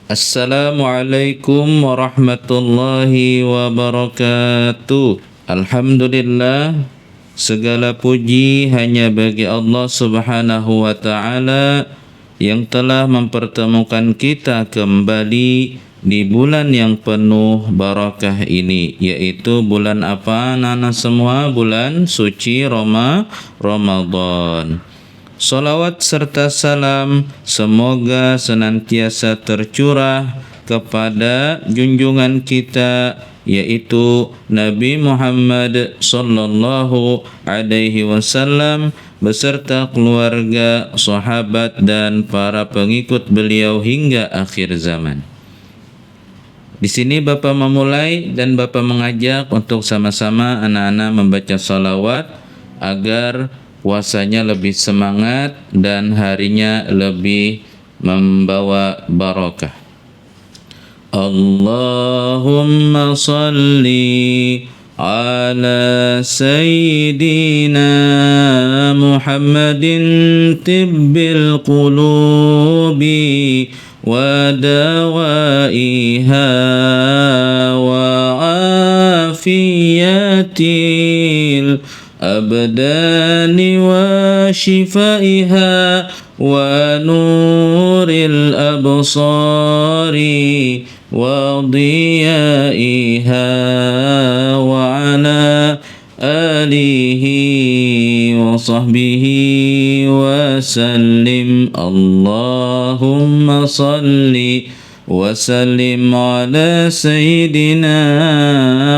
Assalamualaikum warahmatullahi wabarakatuh. Alhamdulillah, segala puji hanya bagi Allah Subhanahu wa ta'ala yang telah mempertemukan kita kembali di bulan yang penuh barakah ini, yaitu bulan apa nana semua? Bulan suci Ramadan. Salawat serta salam semoga senantiasa tercurah kepada junjungan kita, yaitu Nabi Muhammad sallallahu alaihi wasallam beserta keluarga, sahabat dan para pengikut beliau hingga akhir zaman. Di sini Bapak memulai dan Bapak mengajak untuk sama-sama anak-anak membaca salawat agar puasanya lebih semangat dan harinya lebih membawa barakah. Allahumma salli ala sayyidina Muhammadin tibbil qulubi wa dawaiha wa afiyatil أبدان وشفائها ونور الأبصار وضيائها وعلى آله وصحبه وسلم اللهم صل وسلم على سيدنا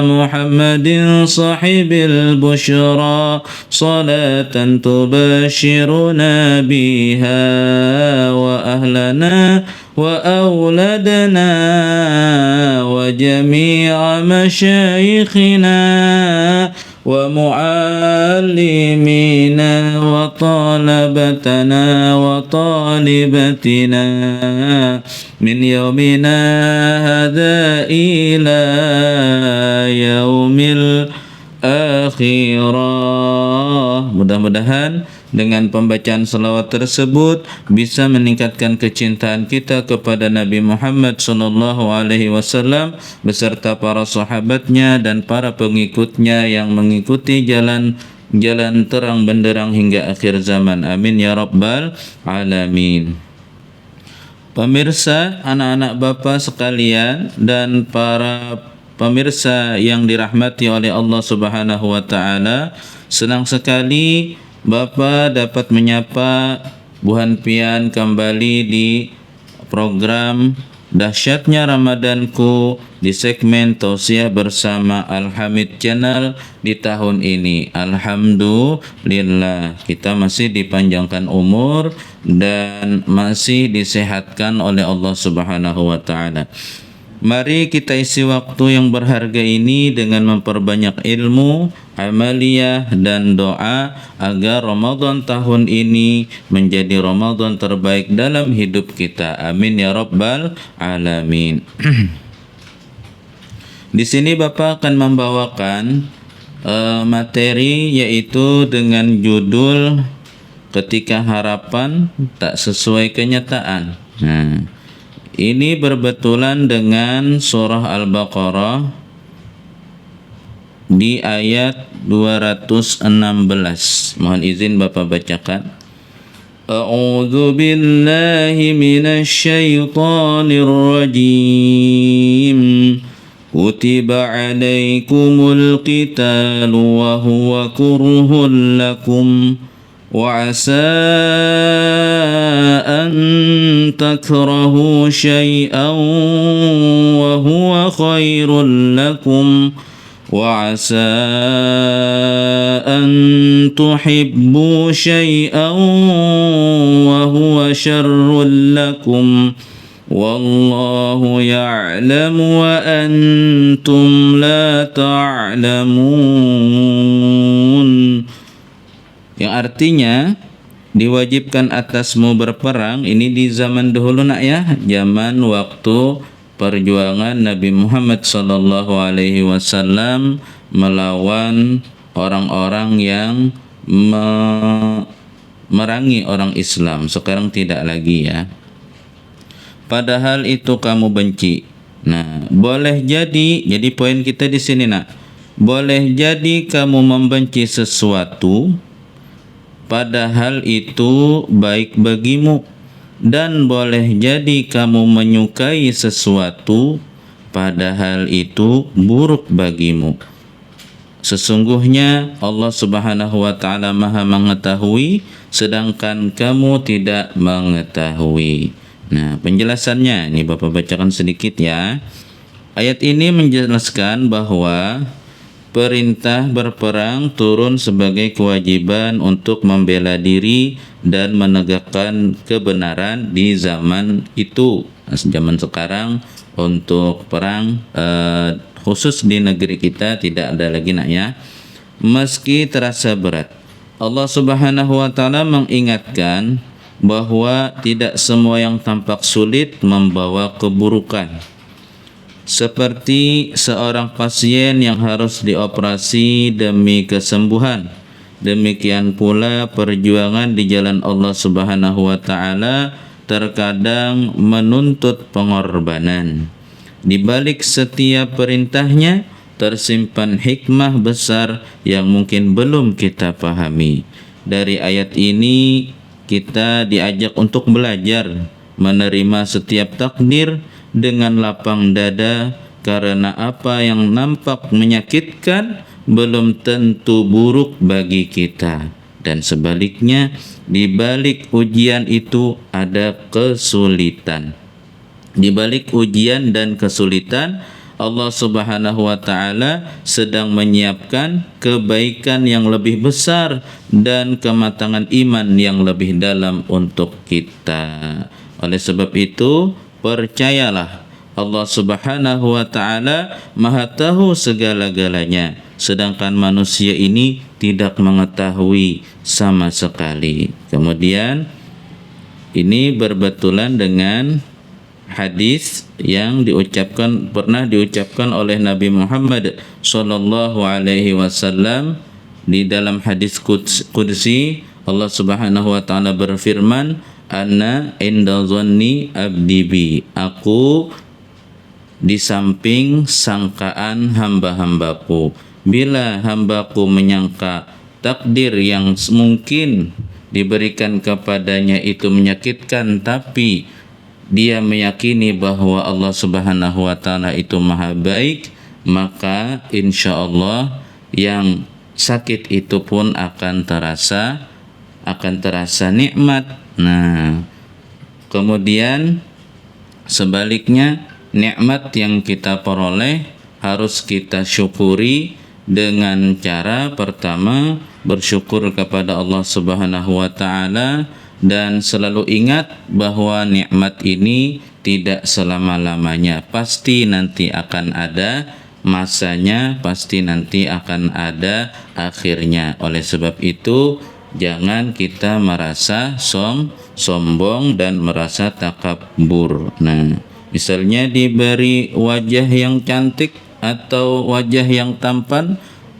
محمد صاحب البشرى صلاة تبشرنا بها وأهلنا وأولادنا وجميع مشايخنا ومعلمينا وطلبتنا وطالبتنا من يومنا هذا إلى يوم الآخرة. Mudah-mudahan dengan pembacaan salawat tersebut bisa meningkatkan kecintaan kita kepada Nabi Muhammad sallallahu alaihi wasallam beserta para sahabatnya dan para pengikutnya yang mengikuti jalan terang benderang hingga akhir zaman. Amin ya rabbal alamin. Pemirsa, anak-anak Bapak sekalian dan para pemirsa yang dirahmati oleh Allah Subhanahu wa taala, senang sekali Bapak dapat menyapa Bu Hanpian kembali di program Dahsyatnya Ramadanku di segmen Tausiah bersama Al-Hamid Channel di tahun ini. Alhamdulillah, kita masih dipanjangkan umur dan masih disehatkan oleh Allah Subhanahu wa taala. Mari kita isi waktu yang berharga ini dengan memperbanyak ilmu, amaliyah dan doa agar Ramadan tahun ini menjadi Ramadan terbaik dalam hidup kita. Amin ya rabbal alamin. Di sini Bapak akan membawakan materi yaitu dengan judul Ketika Harapan Tak Sesuai Kenyataan. Ini berbetulan dengan surah Al-Baqarah di ayat 216. Mohon izin Bapak bacakan. A'udzu billahi minasy syaithanir rajim. Kutiba 'alaikumul qitalu wa huwa kurhun lakum وعسى أن تكرهوا شيئا وهو خير لكم وعسى أن تحبوا شيئا وهو شر لكم والله يعلم وأنتم لا تعلمون. Yang artinya diwajibkan atasmu berperang ini di zaman dahulu nak ya, zaman waktu perjuangan Nabi Muhammad sallallahu alaihi wasallam melawan orang-orang yang merangi orang Islam. Sekarang tidak lagi ya. padahal itu kamu benci. Nah, boleh jadi poin kita di sini nak. Boleh jadi kamu membenci sesuatu padahal itu baik bagimu, dan boleh jadi kamu menyukai sesuatu padahal itu buruk bagimu. Sesungguhnya Allah Subhanahu wa taala Maha mengetahui sedangkan kamu tidak mengetahui. Nah, penjelasannya ini Bapak bacakan sedikit ya. Ayat ini menjelaskan bahwa perintah berperang turun sebagai kewajiban untuk membela diri dan menegakkan kebenaran di zaman itu. Zaman sekarang untuk perang khusus di negeri kita tidak ada lagi nak ya. Meski terasa berat, Allah Subhanahu wa taala mengingatkan bahwa tidak semua yang tampak sulit membawa keburukan. Seperti seorang pasien yang harus dioperasi demi kesembuhan. Demikian pula perjuangan di jalan Allah Subhanahu wa taala terkadang menuntut pengorbanan. Di balik setiap perintahnya tersimpan hikmah besar yang mungkin belum kita pahami. Dari ayat ini kita diajak untuk belajar menerima setiap takdir dengan lapang dada, karena apa yang nampak menyakitkan belum tentu buruk bagi kita. Dan sebaliknya, di balik ujian itu ada kesulitan. Di balik ujian dan kesulitan, Allah Subhanahu wa taala sedang menyiapkan kebaikan yang lebih besar dan kematangan iman yang lebih dalam untuk kita. Oleh sebab itu, percayalah Allah Subhanahu wa taala Maha tahu segala-galanya, sedangkan manusia ini tidak mengetahui sama sekali. Kemudian ini berbetulan dengan hadis yang pernah diucapkan oleh Nabi Muhammad sallallahu alaihi wasallam. Di dalam hadis qudsi Allah Subhanahu wa taala berfirman, "Ana inda dhanni abdi bi." Aku di samping sangkaan hamba-hambaku. Bila hambaku menyangka takdir yang mungkin diberikan kepadanya itu menyakitkan, tapi dia meyakini bahwa Allah Subhanahu wa taala itu Maha baik, maka insya Allah yang sakit itu pun akan terasa nikmat. Nah, kemudian sebaliknya, nikmat yang kita peroleh harus kita syukuri dengan cara pertama bersyukur kepada Allah Subhanahu wa taala, dan selalu ingat bahwa nikmat ini tidak selama-lamanya, pasti nanti akan ada masanya, pasti nanti akan ada akhirnya. Oleh sebab itu, jangan kita merasa sombong dan merasa takabur. Nah, misalnya diberi wajah yang cantik atau wajah yang tampan,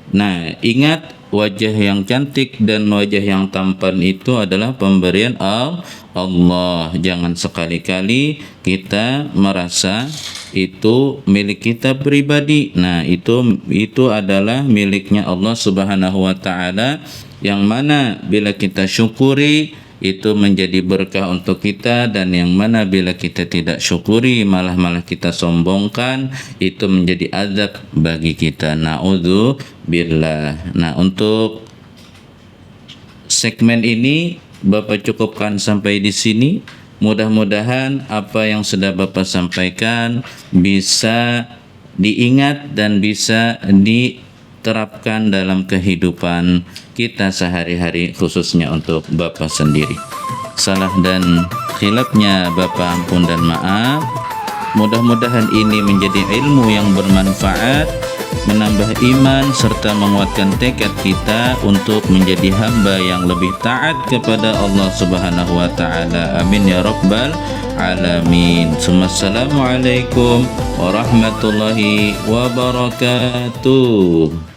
nah ingat wajah yang cantik dan wajah yang tampan itu adalah pemberian Allah. Jangan sekali-kali kita merasa itu milik kita pribadi. Nah, itu adalah miliknya Allah Subhanahu wa taala, yang mana bila kita syukuri itu menjadi berkah untuk kita, dan yang mana bila kita tidak syukuri malah kita sombongkan, itu menjadi azab bagi kita. Na'udzubillah. Nah, untuk segmen ini Bapak cukupkan sampai di sini. Mudah-mudahan apa yang sudah Bapak sampaikan bisa diingat dan bisa diterapkan dalam kehidupan kita sehari-hari, khususnya untuk Bapak sendiri. Salah dan khilafnya Bapak ampun dan maaf. Mudah-mudahan ini menjadi ilmu yang bermanfaat, menambah iman serta menguatkan tekad kita untuk menjadi hamba yang lebih taat kepada Allah Subhanahu wa taala. Amin ya rabbal alamin. Assalamualaikum warahmatullahi wabarakatuh.